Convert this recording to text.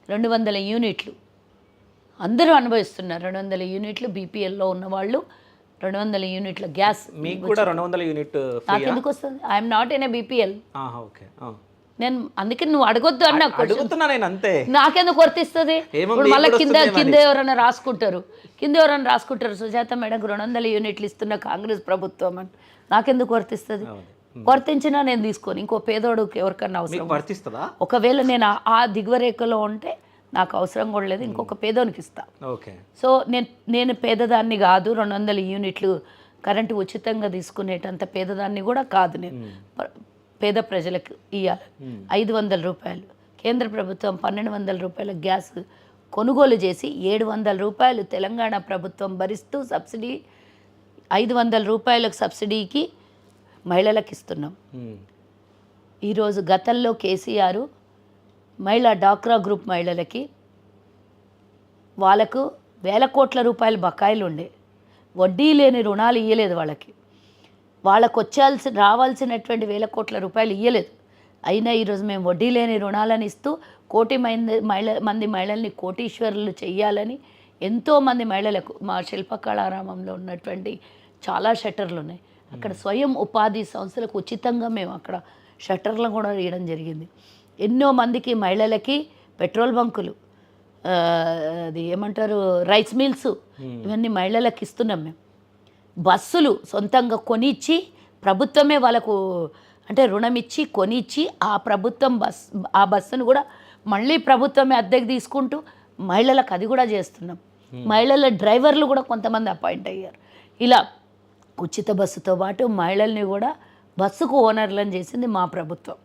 200 యూనిట్లు అందరూ అనుభవిస్తున్నారు. 200 యూనిట్లు బీపీఎల్లో ఉన్నవాళ్ళు 200 యూనిట్ల గ్యాస్. మీకు కూడా 200 యూనిట్ నాకు ఎందుకు వస్తుంది? I'm not in a BPL. Okay. నేను అందుకే నువ్వు అడగొద్దు అని నాకు అడుగుతున్నా నేను అంతే. నాకెందుకు వర్తిస్తుంది? ఇప్పుడు మళ్ళీ కింద ఎవరైనా రాసుకుంటారు, సుజాత మేడంకు 200 యూనిట్లు ఇస్తున్న కాంగ్రెస్ ప్రభుత్వం అని నాకెందుకు వర్తిస్తుంది? వర్తించినా నేను తీసుకోను. ఇంకో పేదోడుకి ఎవరికన్నా అవసరం వర్తిస్తుందా? ఒకవేళ నేను ఆ దిగువరేఖలో ఉంటే నాకు అవసరం కూడా లేదు, ఇంకొక పేదోనికి ఇస్తా. ఓకే. సో నేను పేదదాన్ని కాదు. 200 యూనిట్లు కరెంటు ఉచితంగా తీసుకునేటంత పేదదాన్ని కూడా కాదు. నేను పేద ప్రజలకు ఇవ్వాలి 500 రూపాయలు. కేంద్ర ప్రభుత్వం 1200 రూపాయల గ్యాస్ కొనుగోలు చేసి 700 రూపాయలు తెలంగాణ ప్రభుత్వం భరిస్తూ సబ్సిడీ 500 రూపాయలకు సబ్సిడీకి మహిళలకు ఇస్తున్నాం. ఈరోజు గతంలో కేసీఆర్ మహిళా డాక్రా గ్రూప్ మహిళలకి వాళ్ళకు 1000 కోట్ల రూపాయలు బకాయిలు ఉండే, వడ్డీ లేని రుణాలు ఇవ్వలేదు. వాళ్ళకు రావాల్సినటువంటి 1000 కోట్ల రూపాయలు ఇవ్వలేదు. అయినా ఈరోజు మేము వడ్డీ లేని రుణాలను ఇస్తూ 1,000,000 మంది మహిళల్ని కోటీశ్వరులు చెయ్యాలని ఎంతోమంది మహిళలకు మా శిల్పకళారామంలో ఉన్నటువంటి చాలా షట్టర్లు ఉన్నాయి. అక్కడ స్వయం ఉపాధి సంస్థలకు ఉచితంగా మేము అక్కడ షట్టర్లను కూడా వేయడం జరిగింది. ఎన్నో మందికి మహిళలకి పెట్రోల్ బంకులు, అది ఏమంటారు రైస్ మిల్స్, ఇవన్నీ మహిళలకు ఇస్తున్నాం మేము. బస్సులు సొంతంగా కొనిచ్చి ప్రభుత్వమే వాళ్ళకు అంటే రుణం ఇచ్చి కొనిచ్చి ఆ బస్సును కూడా మళ్ళీ ప్రభుత్వమే అద్దెకు తీసుకుంటూ మహిళలకు అది కూడా చేస్తున్నాం. మహిళల డ్రైవర్లు కూడా కొంతమంది అపాయింట్ అయ్యారు. ఇలా ఉచిత బస్సుతో పాటు మహిళల్ని కూడా బస్సుకు ఓనర్లను చేసింది మా ప్రభుత్వం.